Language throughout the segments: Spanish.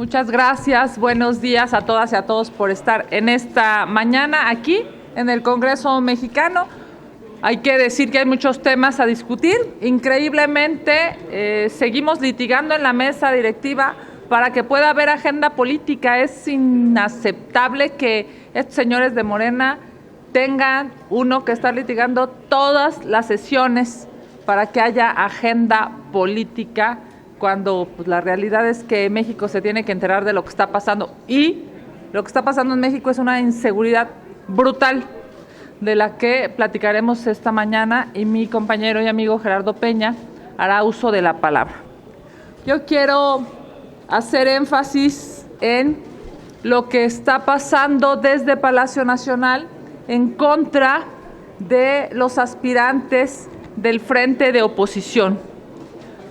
Muchas gracias, buenos días a todas y a todos por estar en esta mañana aquí en el Congreso mexicano. Hay que decir que hay muchos temas a discutir. Increíblemente, seguimos litigando en la mesa directiva para que pueda haber agenda política. Es inaceptable que estos señores de Morena tengan que estar litigando todas las sesiones para que haya agenda política, cuando pues, la realidad es que México se tiene que enterar de lo que está pasando. Y lo que está pasando en México es una inseguridad brutal, de la que platicaremos esta mañana, y mi compañero y amigo Gerardo Peña hará uso de la palabra. Yo quiero hacer énfasis en lo que está pasando desde Palacio Nacional en contra de los aspirantes del frente de oposición.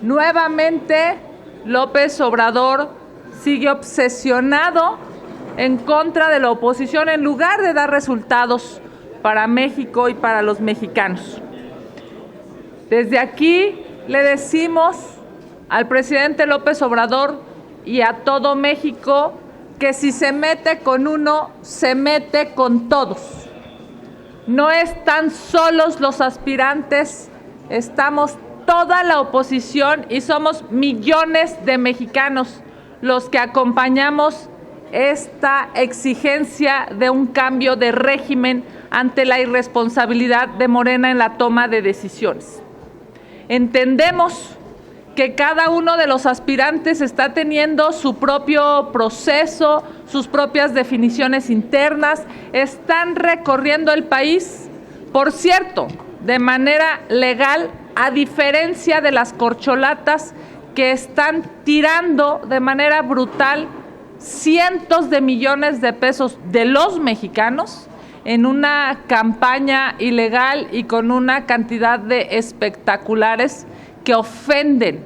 Nuevamente, López Obrador sigue obsesionado en contra de la oposición en lugar de dar resultados para México y para los mexicanos. Desde aquí le decimos al presidente López Obrador y a todo México que si se mete con uno, se mete con todos. No están solos los aspirantes, estamos toda la oposición y somos millones de mexicanos los que acompañamos esta exigencia de un cambio de régimen ante la irresponsabilidad de Morena en la toma de decisiones. Entendemos que cada uno de los aspirantes está teniendo su propio proceso, sus propias definiciones internas, están recorriendo el país, por cierto, de manera legal, a diferencia de las corcholatas que están tirando de manera brutal cientos de millones de pesos de los mexicanos en una campaña ilegal y con una cantidad de espectaculares que ofenden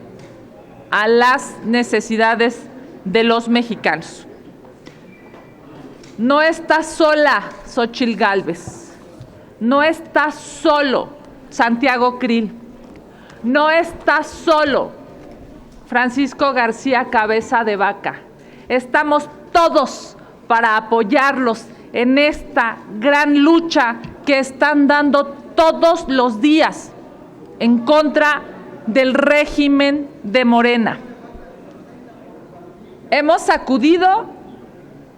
a las necesidades de los mexicanos. No está sola Xóchitl Gálvez, no está solo Santiago Krill, no está solo Francisco García Cabeza de Vaca. Estamos todos para apoyarlos en esta gran lucha que están dando todos los días en contra del régimen de Morena. Hemos acudido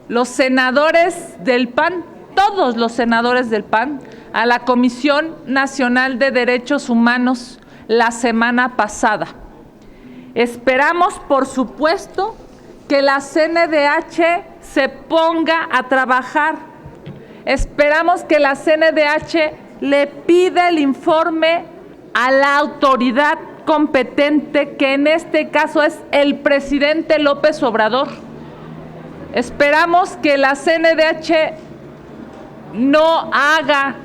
los senadores del PAN, todos los senadores del PAN, a la Comisión Nacional de Derechos Humanos la semana pasada. Esperamos, por supuesto, que la CNDH se ponga a trabajar. Esperamos que la CNDH le pida el informe a la autoridad competente, que en este caso es el presidente López Obrador. Esperamos que la CNDH no haga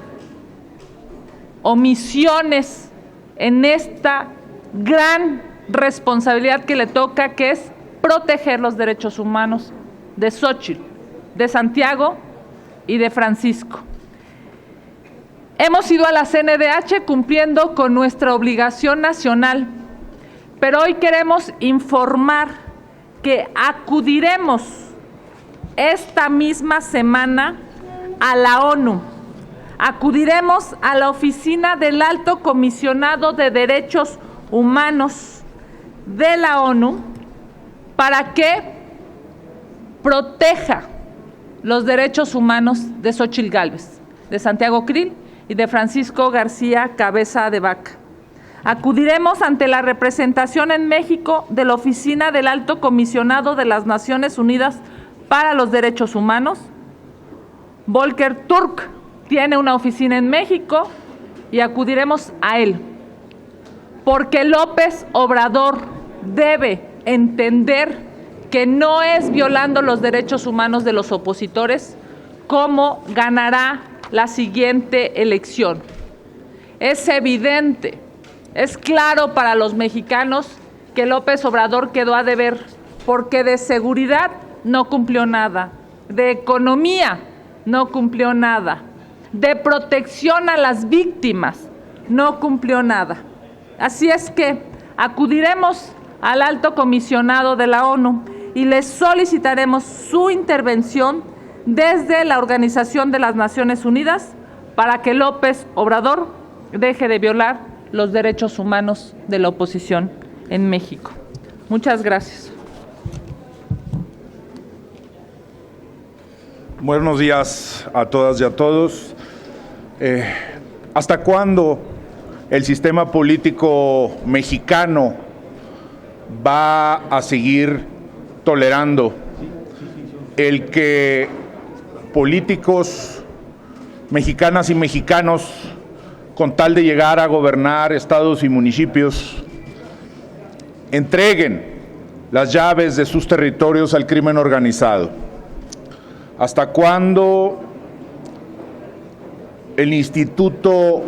omisiones en esta gran responsabilidad que le toca, que es proteger los derechos humanos de Xóchitl, de Santiago y de Francisco. Hemos ido a la CNDH cumpliendo con nuestra obligación nacional, pero hoy queremos informar que acudiremos esta misma semana a la ONU. Acudiremos a la oficina del Alto Comisionado de Derechos Humanos de la ONU para que proteja los derechos humanos de Xóchitl Gálvez, de Santiago Krill y de Francisco García Cabeza de Vaca. Acudiremos ante la representación en México de la Oficina del Alto Comisionado de las Naciones Unidas para los Derechos Humanos. Volker Turk tiene una oficina en México y acudiremos a él, porque López Obrador debe entender que no es violando los derechos humanos de los opositores cómo ganará la siguiente elección. Es evidente, es claro para los mexicanos que López Obrador quedó a deber, porque de seguridad no cumplió nada, de economía no cumplió nada, de protección a las víctimas no cumplió nada. Así es que acudiremos al Alto Comisionado de la ONU y les solicitaremos su intervención desde la Organización de las Naciones Unidas para que López Obrador deje de violar los derechos humanos de la oposición en México. Muchas gracias. Buenos días a todas y a todos. ¿Hasta cuándo el sistema político mexicano va a seguir tolerando el que políticos mexicanas y mexicanos, con tal de llegar a gobernar estados y municipios, entreguen las llaves de sus territorios al crimen organizado? ¿Hasta cuándo el Instituto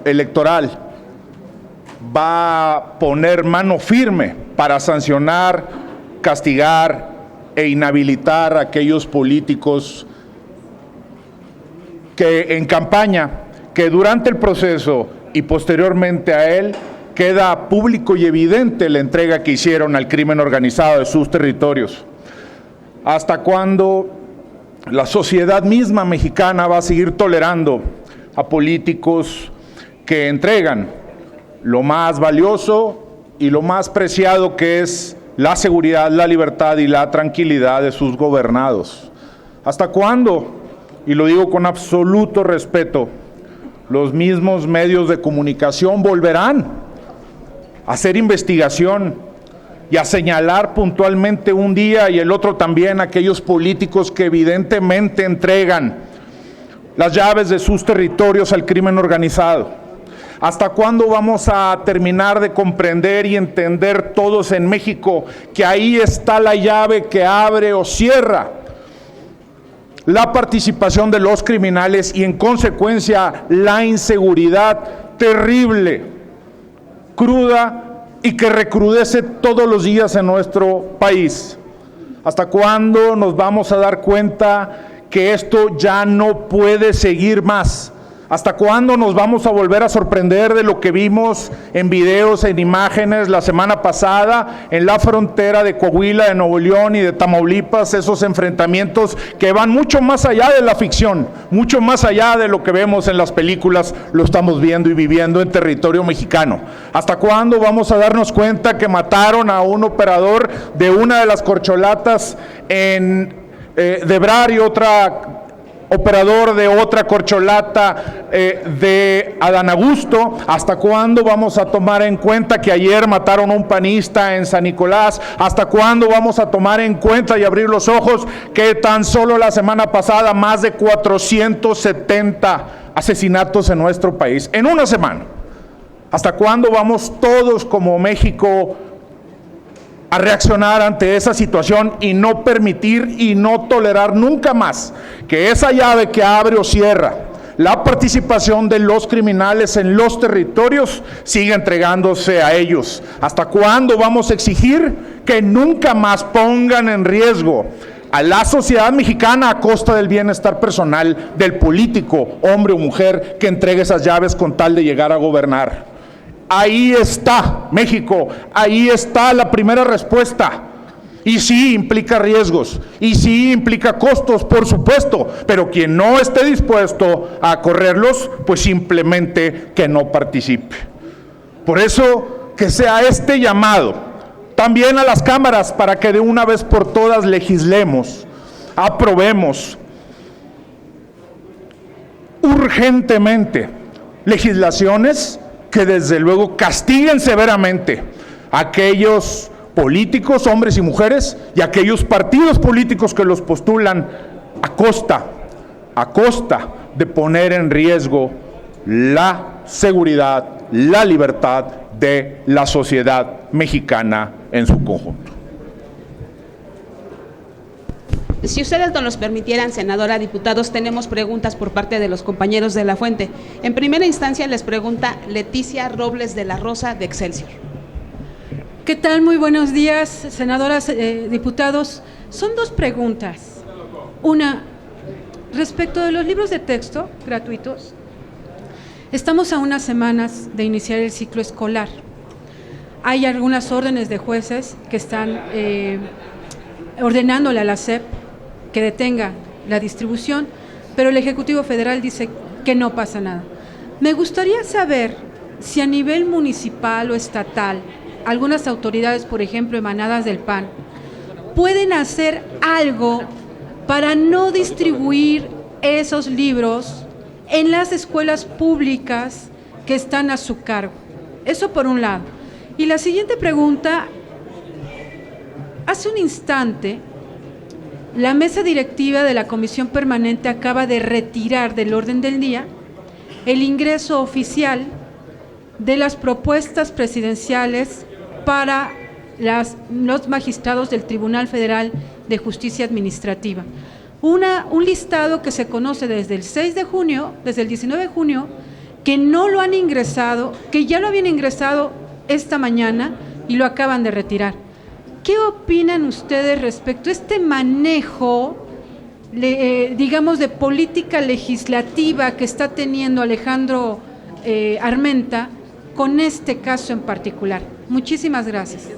Electoral va a poner mano firme para sancionar, castigar e inhabilitar a aquellos políticos que en campaña, que durante el proceso y posteriormente a él, queda público y evidente la entrega que hicieron al crimen organizado de sus territorios? ¿Hasta cuándo la sociedad misma mexicana va a seguir tolerando a políticos que entregan lo más valioso y lo más preciado, que es la seguridad, la libertad y la tranquilidad de sus gobernados? ¿Hasta cuándo, y lo digo con absoluto respeto, los mismos medios de comunicación volverán a hacer investigación y a señalar puntualmente un día y el otro también a aquellos políticos que evidentemente entregan las llaves de sus territorios al crimen organizado? ¿Hasta cuándo vamos a terminar de comprender y entender todos en México que ahí está la llave que abre o cierra la participación de los criminales y en consecuencia la inseguridad terrible, cruda y que recrudece todos los días en nuestro país? ¿Hasta cuándo nos vamos a dar cuenta que esto ya no puede seguir más? ¿Hasta cuándo nos vamos a volver a sorprender de lo que vimos en videos, en imágenes la semana pasada en la frontera de Coahuila, de Nuevo León y de Tamaulipas? Esos enfrentamientos que van mucho más allá de la ficción, mucho más allá de lo que vemos en las películas, lo estamos viendo y viviendo en territorio mexicano. ¿Hasta cuándo vamos a darnos cuenta que mataron a un operador de una de las corcholatas en Debrar y otra operador de otra corcholata de Adán Augusto? ¿Hasta cuándo vamos a tomar en cuenta que ayer mataron a un panista en San Nicolás? ¿Hasta cuándo vamos a tomar en cuenta y abrir los ojos que tan solo la semana pasada más de 470 asesinatos en nuestro país en una semana? ¿Hasta cuándo vamos todos como México a reaccionar ante esa situación y no permitir y no tolerar nunca más que esa llave que abre o cierra la participación de los criminales en los territorios siga entregándose a ellos? ¿Hasta cuándo vamos a exigir que nunca más pongan en riesgo a la sociedad mexicana a costa del bienestar personal del político, hombre o mujer, que entregue esas llaves con tal de llegar a gobernar? Ahí está México, ahí está la primera respuesta. Y sí implica riesgos, y sí implica costos, por supuesto, pero quien no esté dispuesto a correrlos, pues simplemente que no participe. Por eso, que sea este llamado también a las cámaras para que de una vez por todas legislemos, aprobemos urgentemente legislaciones que desde luego castiguen severamente a aquellos políticos, hombres y mujeres, y a aquellos partidos políticos que los postulan a costa de poner en riesgo la seguridad, la libertad de la sociedad mexicana en su conjunto. Si ustedes nos los permitieran, senadora, diputados, tenemos preguntas por parte de los compañeros de La Fuente. En primera instancia les pregunta Leticia Robles de la Rosa, de Excelsior. ¿Qué tal? Muy buenos días, senadoras, diputados. Son dos preguntas. Una, respecto de los libros de texto gratuitos, estamos a unas semanas de iniciar el ciclo escolar. Hay algunas órdenes de jueces que están ordenándole a la SEP que detenga la distribución, pero el Ejecutivo Federal dice que no pasa nada. Me gustaría saber si a nivel municipal o estatal, algunas autoridades, por ejemplo, emanadas del PAN, pueden hacer algo para no distribuir esos libros en las escuelas públicas que están a su cargo. Eso por un lado. Y la siguiente pregunta, hace un instante, la mesa directiva de la Comisión Permanente acaba de retirar del orden del día el ingreso oficial de las propuestas presidenciales para los magistrados del Tribunal Federal de Justicia Administrativa. Un listado que se conoce desde el 6 de junio, desde el 19 de junio, que no lo han ingresado, que ya lo habían ingresado esta mañana y lo acaban de retirar. ¿Qué opinan ustedes respecto a este manejo, digamos, de política legislativa que está teniendo Alejandro Armenta con este caso en particular? Muchísimas gracias.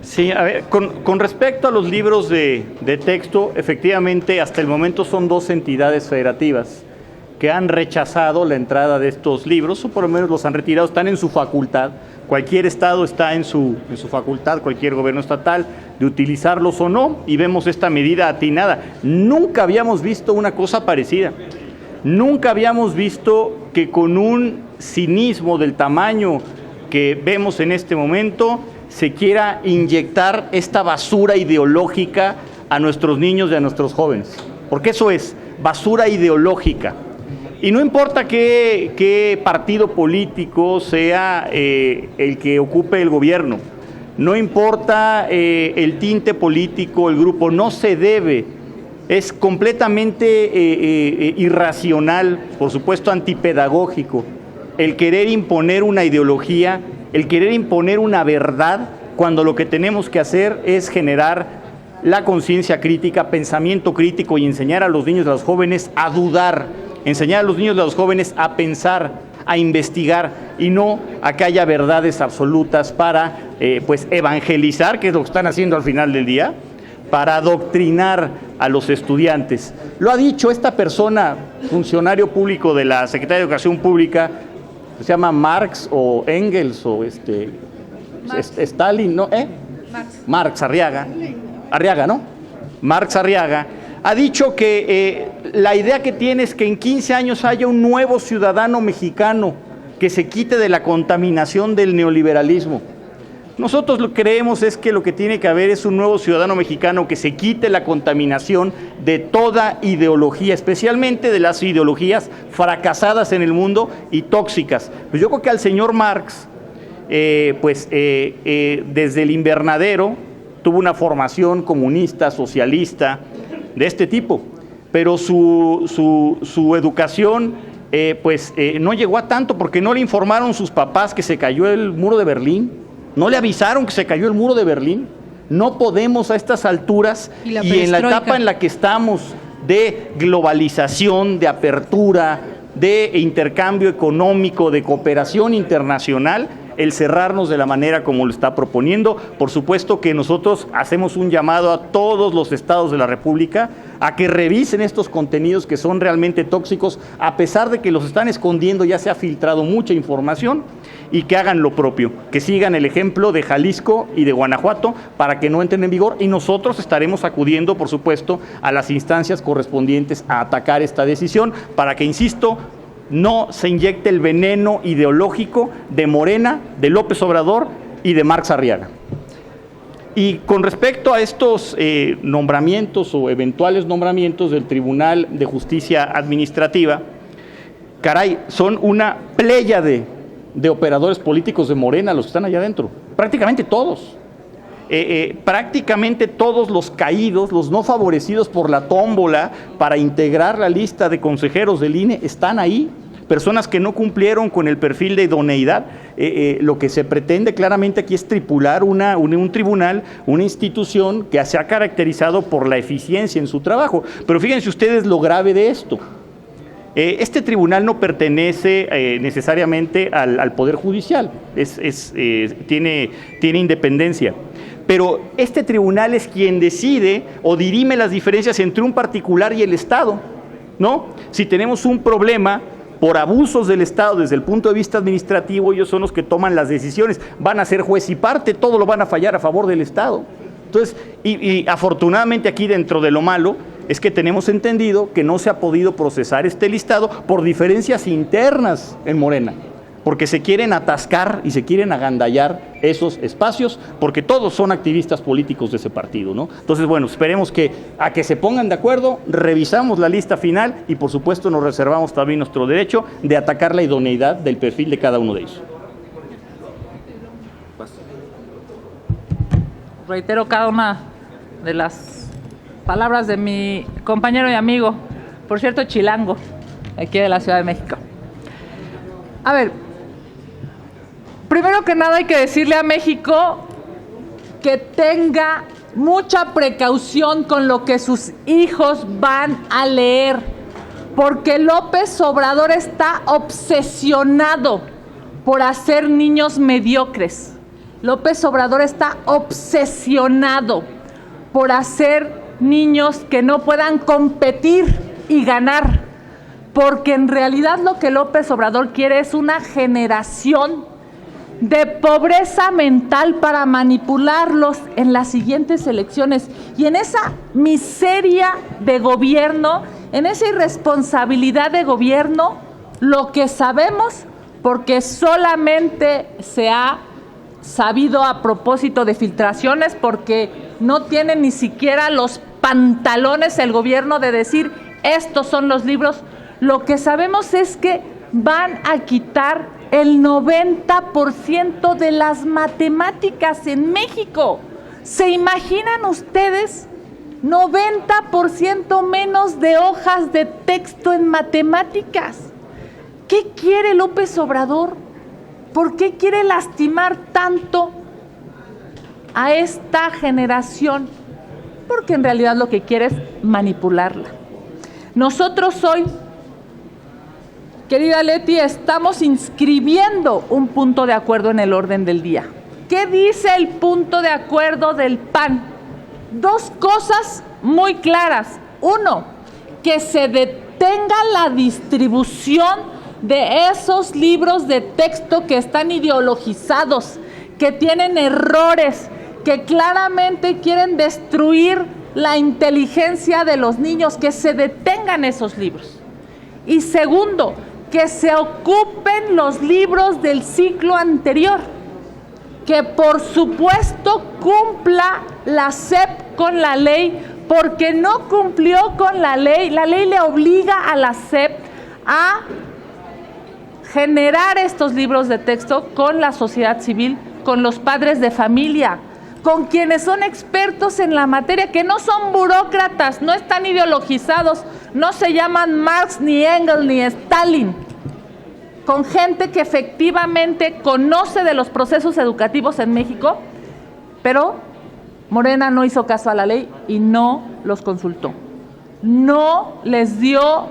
Sí, a ver, con respecto a los libros de texto, efectivamente, hasta el momento son 2 entidades federativas que han rechazado la entrada de estos libros, o por lo menos los han retirado, están en su facultad. Cualquier estado está en su facultad, cualquier gobierno estatal, de utilizarlos o no, y vemos esta medida atinada. Nunca habíamos visto una cosa parecida. Nunca habíamos visto que con un cinismo del tamaño que vemos en este momento se quiera inyectar esta basura ideológica a nuestros niños y a nuestros jóvenes. Porque eso es basura ideológica. Y no importa qué partido político sea el que ocupe el gobierno, no importa el tinte político, el grupo, no se debe, es completamente irracional, por supuesto antipedagógico, el querer imponer una ideología, el querer imponer una verdad, cuando lo que tenemos que hacer es generar la conciencia crítica, pensamiento crítico y enseñar a los niños y a los jóvenes a dudar, enseñar a los niños y a los jóvenes a pensar, a investigar y no a que haya verdades absolutas para pues evangelizar, que es lo que están haciendo al final del día, para adoctrinar a los estudiantes. Lo ha dicho esta persona, funcionario público de la Secretaría de Educación Pública, se llama Marx o Engels o Stalin, ¿no? Marx Arriaga, ¿no? Marx Arriaga ha dicho que la idea que tiene es que en 15 años haya un nuevo ciudadano mexicano que se quite de la contaminación del neoliberalismo. Nosotros lo que creemos es que lo que tiene que haber es un nuevo ciudadano mexicano que se quite la contaminación de toda ideología, especialmente de las ideologías fracasadas en el mundo y tóxicas. Pues yo creo que al señor Marx, desde el invernadero, tuvo una formación comunista, socialista, de este tipo, pero su educación no llegó a tanto porque no le informaron sus papás que se cayó el muro de Berlín, no le avisaron que se cayó el muro de Berlín. No podemos a estas alturas y en la etapa en la que estamos de globalización, de apertura, de intercambio económico, de cooperación internacional, el cerrarnos de la manera como lo está proponiendo. Por supuesto que nosotros hacemos un llamado a todos los estados de la República a que revisen estos contenidos que son realmente tóxicos, a pesar de que los están escondiendo, ya se ha filtrado mucha información, y que hagan lo propio, que sigan el ejemplo de Jalisco y de Guanajuato para que no entren en vigor, y nosotros estaremos acudiendo, por supuesto, a las instancias correspondientes a atacar esta decisión para que, insisto, no se inyecte el veneno ideológico de Morena, de López Obrador y de Marx Arriaga. Y con respecto a estos nombramientos o eventuales nombramientos del Tribunal de Justicia Administrativa, caray, son una pléyade de operadores políticos de Morena los que están allá adentro, prácticamente todos. Prácticamente todos los caídos, los no favorecidos por la tómbola para integrar la lista de consejeros del INE están ahí, personas que no cumplieron con el perfil de idoneidad. Lo que se pretende claramente aquí es tripular un tribunal, una institución que se ha caracterizado por la eficiencia en su trabajo. Pero fíjense ustedes lo grave de esto. Este tribunal no pertenece necesariamente al Poder Judicial, tiene independencia, pero este tribunal es quien decide o dirime las diferencias entre un particular y el Estado, ¿no? Si tenemos un problema por abusos del Estado desde el punto de vista administrativo, ellos son los que toman las decisiones, van a ser juez y parte, todo lo van a fallar a favor del Estado. Entonces, y afortunadamente aquí dentro de lo malo, es que tenemos entendido que no se ha podido procesar este listado por diferencias internas en Morena, porque se quieren atascar y se quieren agandallar esos espacios, porque todos son activistas políticos de ese partido, ¿no? Entonces, bueno, esperemos que se pongan de acuerdo, revisamos la lista final y, por supuesto, nos reservamos también nuestro derecho de atacar la idoneidad del perfil de cada uno de ellos. Reitero cada una de las palabras de mi compañero y amigo, por cierto, chilango, aquí de la Ciudad de México. A ver, primero que nada hay que decirle a México que tenga mucha precaución con lo que sus hijos van a leer, porque López Obrador está obsesionado por hacer niños mediocres. López Obrador está obsesionado por hacer niños que no puedan competir y ganar, porque en realidad lo que López Obrador quiere es una generación de pobreza mental para manipularlos en las siguientes elecciones. Y en esa miseria de gobierno, en esa irresponsabilidad de gobierno, lo que sabemos, porque solamente se ha sabido a propósito de filtraciones, porque no tiene ni siquiera los pantalones el gobierno de decir estos son los libros, lo que sabemos es que van a quitar el 90% de las matemáticas en México. ¿Se imaginan ustedes 90% menos de hojas de texto en matemáticas? ¿Qué quiere López Obrador? ¿Por qué quiere lastimar tanto a esta generación? Porque en realidad lo que quiere es manipularla. Nosotros hoy, querida Leti, estamos inscribiendo un punto de acuerdo en el orden del día. ¿Qué dice el punto de acuerdo del PAN? Dos cosas muy claras. Uno, que se detenga la distribución de esos libros de texto que están ideologizados, que tienen errores, que claramente quieren destruir la inteligencia de los niños, que se detengan esos libros. Y segundo, que se ocupen los libros del ciclo anterior, que por supuesto cumpla la SEP con la ley, porque no cumplió con la ley le obliga a la SEP a generar estos libros de texto con la sociedad civil, con los padres de familia, con quienes son expertos en la materia, que no son burócratas, no están ideologizados, no se llaman Marx, ni Engels, ni Stalin, con gente que efectivamente conoce de los procesos educativos en México, pero Morena no hizo caso a la ley y no los consultó. No les dio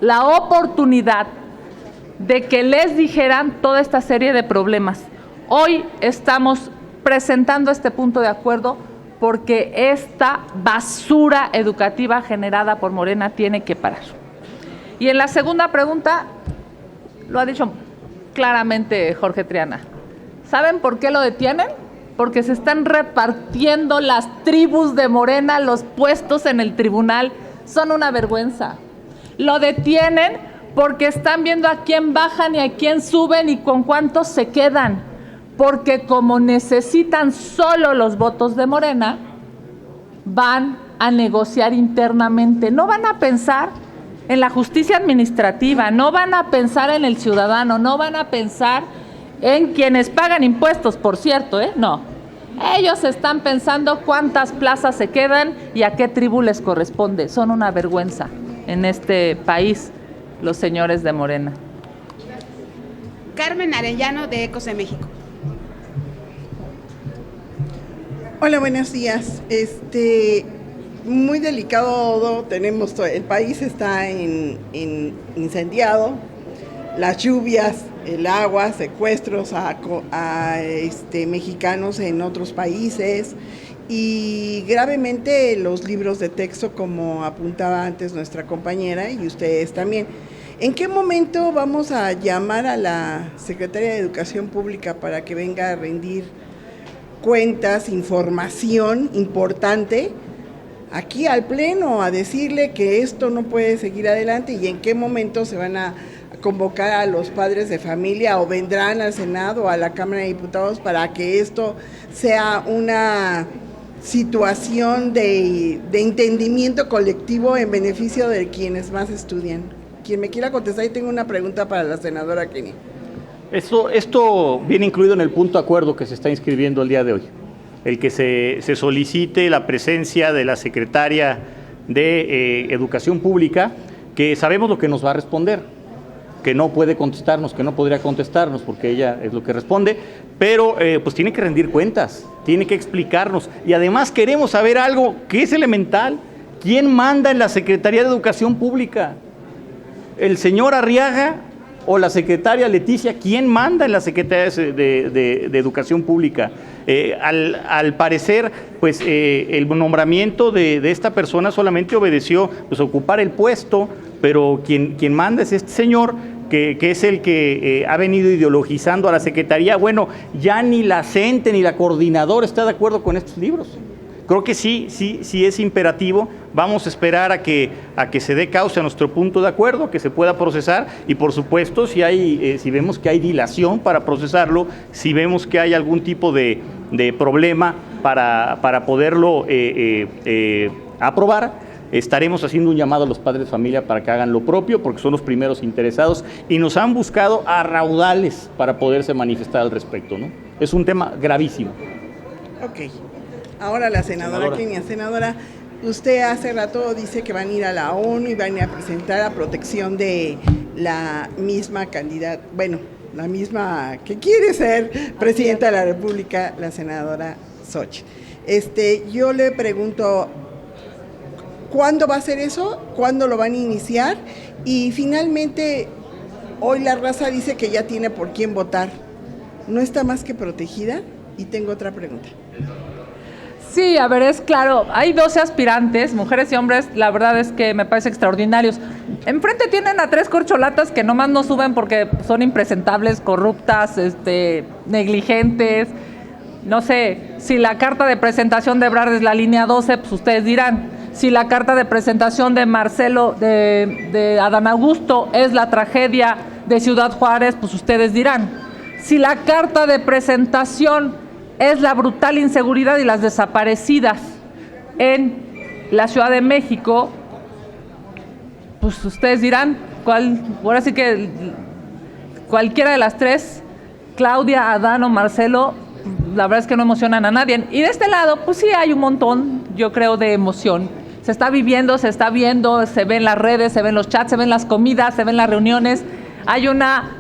la oportunidad de que les dijeran toda esta serie de problemas. Hoy estamos presentando este punto de acuerdo porque esta basura educativa generada por Morena tiene que parar. Y en la segunda pregunta, lo ha dicho claramente Jorge Triana. ¿Saben por qué lo detienen? Porque se están repartiendo las tribus de Morena, los puestos en el tribunal. Son una vergüenza. Lo detienen porque están viendo a quién bajan y a quién suben y con cuántos se quedan. Porque como necesitan solo los votos de Morena, van a negociar internamente. No van a pensar en la justicia administrativa, no van a pensar en el ciudadano, no van a pensar en quienes pagan impuestos, por cierto, no. Ellos están pensando cuántas plazas se quedan y a qué tribu les corresponde. Son una vergüenza en este país los señores de Morena. Carmen Arellano, de Ecos de México. Hola, buenos días. Muy delicado tenemos, el país está incendiado, las lluvias el agua, secuestros a mexicanos en otros países y gravemente los libros de texto, como apuntaba antes nuestra compañera y ustedes también. ¿En qué momento vamos a llamar a la Secretaría de Educación Pública para que venga a rendir cuentas, información importante aquí al Pleno, a decirle que esto no puede seguir adelante, y en qué momento se van a convocar a los padres de familia o vendrán al Senado o a la Cámara de Diputados para que esto sea una situación de entendimiento colectivo en beneficio de quienes más estudian? Quien me quiera contestar, y tengo una pregunta para la senadora Kenia. Esto viene incluido en el punto de acuerdo que se está inscribiendo el día de hoy. El que se solicite la presencia de la secretaria de Educación Pública, que sabemos lo que nos va a responder, que no puede contestarnos, que no podría contestarnos, porque ella es lo que responde, pero pues tiene que rendir cuentas, tiene que explicarnos. Y además queremos saber algo que es elemental: ¿quién manda en la Secretaría de Educación Pública? ¿El señor Arriaga o la secretaria Leticia? ¿Quién manda en la Secretaría de Educación Pública? Al parecer, pues el nombramiento de esta persona solamente obedeció pues ocupar el puesto, pero quien manda es este señor, que es el que ha venido ideologizando a la Secretaría. Bueno, ya ni la CENTE ni la coordinadora está de acuerdo con estos libros. Creo que sí es imperativo. Vamos a esperar a que se dé causa a nuestro punto de acuerdo, que se pueda procesar, y por supuesto si vemos que hay dilación para procesarlo, si vemos que hay algún tipo de problema para poderlo aprobar, estaremos haciendo un llamado a los padres de familia para que hagan lo propio, porque son los primeros interesados y nos han buscado a raudales para poderse manifestar al respecto, ¿no? Es un tema gravísimo. Ok. Ahora la senadora Kenia. Senadora, usted hace rato dice que van a ir a la ONU y van a presentar a protección de la misma candidata, bueno, la misma que quiere ser presidenta de la República, la senadora Xochitl. Yo le pregunto, ¿cuándo va a ser eso? ¿Cuándo lo van a iniciar? Y finalmente, hoy la raza dice que ya tiene por quién votar. ¿No está más que protegida? Y tengo otra pregunta. Sí, a ver, es claro, hay 12 aspirantes, mujeres y hombres, la verdad es que me parece extraordinarios. Enfrente tienen a 3 corcholatas que nomás no suben porque son impresentables, corruptas, negligentes. No sé, si la carta de presentación de Ebrard es la línea 12, pues ustedes dirán. Si la carta de presentación de Marcelo, de Adán Augusto, es la tragedia de Ciudad Juárez, pues ustedes dirán. Si la carta de presentación es la brutal inseguridad y las desaparecidas en la Ciudad de México, pues ustedes dirán, ahora sí que cualquiera de las 3, Claudia, Adán o Marcelo, la verdad es que no emocionan a nadie. Y de este lado, pues sí hay un montón, yo creo, de emoción. Se está viviendo, se está viendo, se ven las redes, se ven los chats, se ven las comidas, se ven las reuniones. Hay una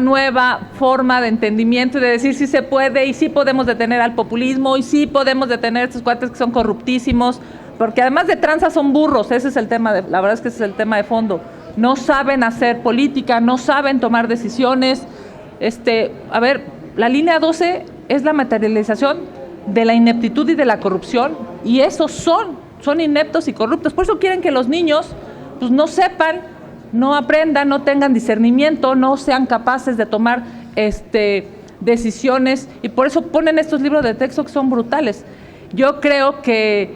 nueva forma de entendimiento y de decir sí se puede, y sí podemos detener al populismo, y sí podemos detener a estos cuates que son corruptísimos, porque además de tranzas son burros. Ese es el tema, la verdad es que ese es el tema de fondo. No saben hacer política, no saben tomar decisiones. A ver, la línea 12 es la materialización de la ineptitud y de la corrupción, y esos son ineptos y corruptos. Por eso quieren que los niños pues no sepan, no aprendan, no tengan discernimiento, no sean capaces de tomar decisiones, y por eso ponen estos libros de texto que son brutales. Yo creo que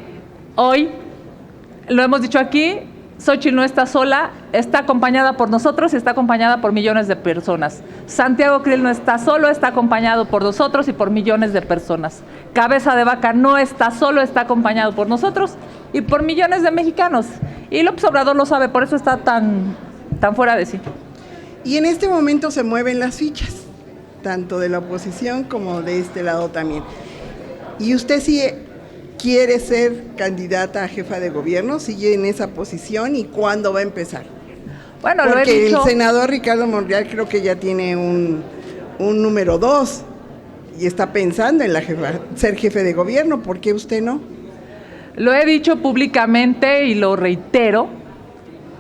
hoy, lo hemos dicho aquí, Xochitl no está sola, está acompañada por nosotros y está acompañada por millones de personas. Santiago Krill no está solo, está acompañado por nosotros y por millones de personas. Cabeza de Vaca no está solo, está acompañado por nosotros y por millones de mexicanos. Y López Obrador lo sabe, por eso está tan fuera de sí. Y en este momento se mueven las fichas, tanto de la oposición como de este lado también. Y usted sí quiere ser candidata a jefa de gobierno, sigue en esa posición, ¿y cuándo va a empezar? Bueno, porque lo he dicho. El senador Ricardo Monreal creo que ya tiene un número 2 y está pensando en ser jefe de gobierno. ¿Por qué usted no? Lo he dicho públicamente y lo reitero.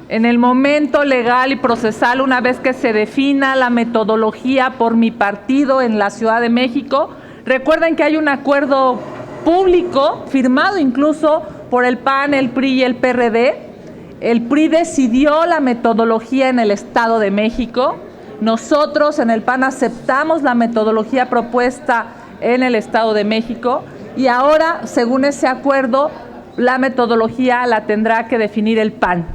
en el momento legal y procesal, una vez que se defina la metodología por mi partido en la Ciudad de México. Recuerden que hay un acuerdo público, firmado incluso por el PAN, el PRI y el PRD. El PRI decidió la metodología en el Estado de México. Nosotros en el PAN aceptamos la metodología propuesta en el Estado de México y ahora, según ese acuerdo, la metodología la tendrá que definir el PAN.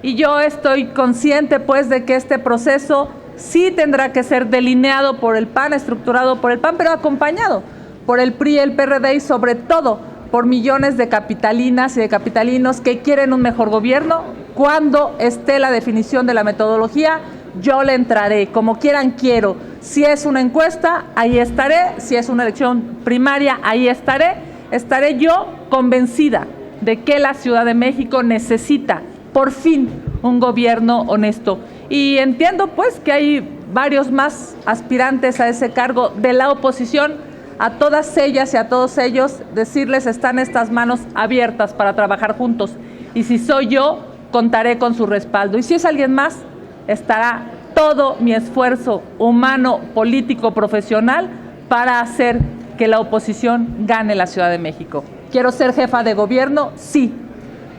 Y yo estoy consciente, pues, de que este proceso sí tendrá que ser delineado por el PAN, estructurado por el PAN, pero acompañado por el PRI y el PRD y sobre todo por millones de capitalinas y de capitalinos que quieren un mejor gobierno. Cuando esté la definición de la metodología, yo le entraré, como quieran quiero. Si es una encuesta, ahí estaré. Si es una elección primaria, ahí estaré. Estaré yo convencida de que la Ciudad de México necesita, por fin, un gobierno honesto. Y entiendo, pues, que hay varios más aspirantes a ese cargo de la oposición. A todas ellas y a todos ellos, decirles, están estas manos abiertas para trabajar juntos. Y si soy yo, contaré con su respaldo. Y si es alguien más, estará todo mi esfuerzo humano, político, profesional para hacer que la oposición gane la Ciudad de México. ¿Quiero ser jefa de gobierno? Sí.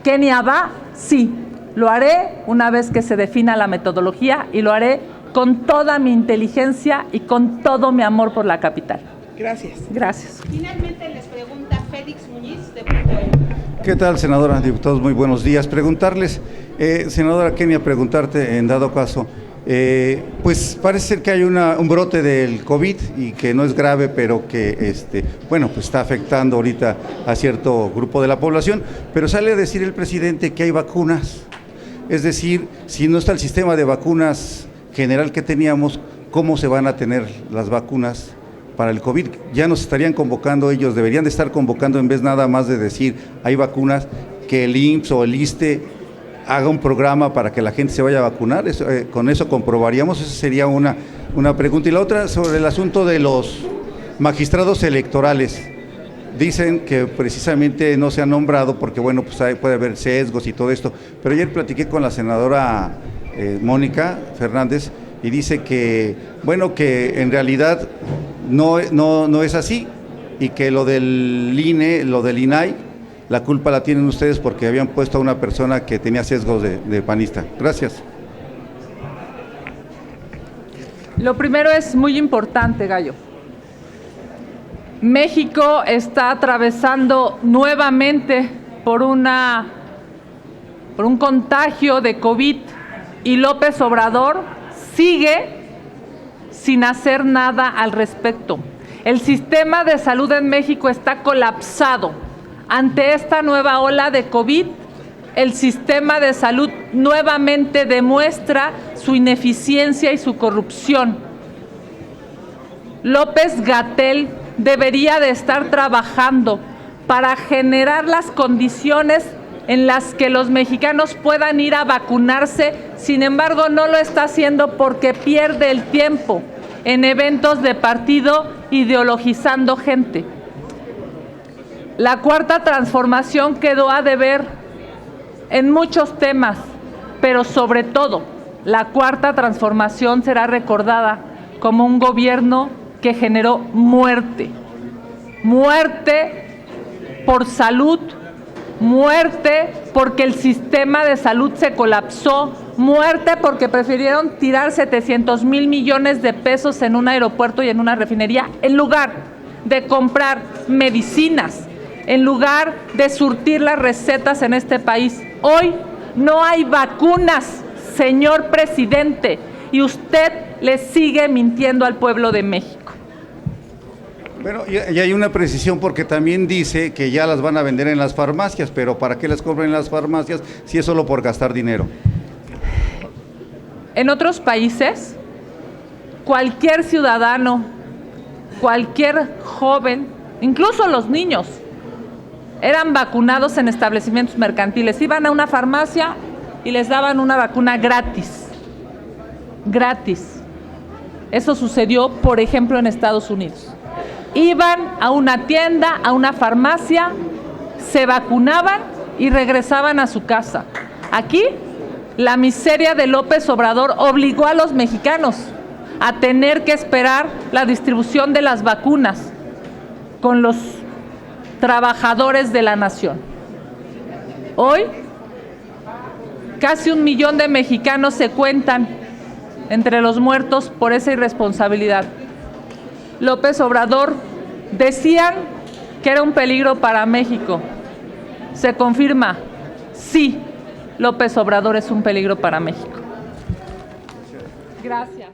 ¿Kenia va? Sí. Lo haré una vez que se defina la metodología y lo haré con toda mi inteligencia y con todo mi amor por la capital. Gracias. Gracias. Finalmente les pregunta Félix Muñiz de Punto E. ¿Qué tal, senadora, diputados? Muy buenos días. Preguntarles, senadora Kenia, preguntarte en dado caso, pues parece ser que hay un brote del COVID y que no es grave, pero que bueno, pues está afectando ahorita a cierto grupo de la población, pero sale a decir el presidente que hay vacunas. Es decir, si no está el sistema de vacunas general que teníamos, ¿cómo se van a tener las vacunas para el COVID? Ya nos estarían convocando ellos, deberían de estar convocando en vez nada más de decir hay vacunas, que el IMSS o el ISSSTE haga un programa para que la gente se vaya a vacunar. Con eso comprobaríamos. Esa sería una pregunta. Y la otra sobre el asunto de los magistrados electorales. Dicen que precisamente no se han nombrado porque, bueno, pues puede haber sesgos y todo esto, pero ayer platiqué con la senadora Mónica Fernández y dice que, bueno, que en realidad no es así y que lo del INE, lo del INAI, la culpa la tienen ustedes porque habían puesto a una persona que tenía sesgos de panista. Gracias. Lo primero es muy importante, Gallo. México está atravesando nuevamente por un contagio de COVID y López Obrador sigue sin hacer nada al respecto. El sistema de salud en México está colapsado. Ante esta nueva ola de COVID, el sistema de salud nuevamente demuestra su ineficiencia y su corrupción. López-Gatell debería de estar trabajando para generar las condiciones en las que los mexicanos puedan ir a vacunarse. Sin embargo, no lo está haciendo porque pierde el tiempo en eventos de partido ideologizando gente. La cuarta transformación quedó a deber en muchos temas, pero sobre todo, la cuarta transformación será recordada como un gobierno que generó muerte por salud, muerte porque el sistema de salud se colapsó, muerte porque prefirieron tirar 700,000 millones de pesos en un aeropuerto y en una refinería en lugar de comprar medicinas, en lugar de surtir las recetas en este país. Hoy no hay vacunas, señor presidente, y usted le sigue mintiendo al pueblo de México. Bueno, y hay una precisión porque también dice que ya las van a vender en las farmacias, pero ¿para qué las compran en las farmacias si es solo por gastar dinero? En otros países, cualquier ciudadano, cualquier joven, incluso los niños, eran vacunados en establecimientos mercantiles. Iban a una farmacia y les daban una vacuna gratis. Gratis. Eso sucedió, por ejemplo, en Estados Unidos. Iban a una tienda, a una farmacia, se vacunaban y regresaban a su casa. Aquí La miseria de López Obrador obligó a los mexicanos a tener que esperar la distribución de las vacunas con los trabajadores de la nación. Hoy, casi 1 millón de mexicanos se cuentan entre los muertos por esa irresponsabilidad. López Obrador decían que era un peligro para México. Se confirma, sí, López Obrador es un peligro para México. Gracias.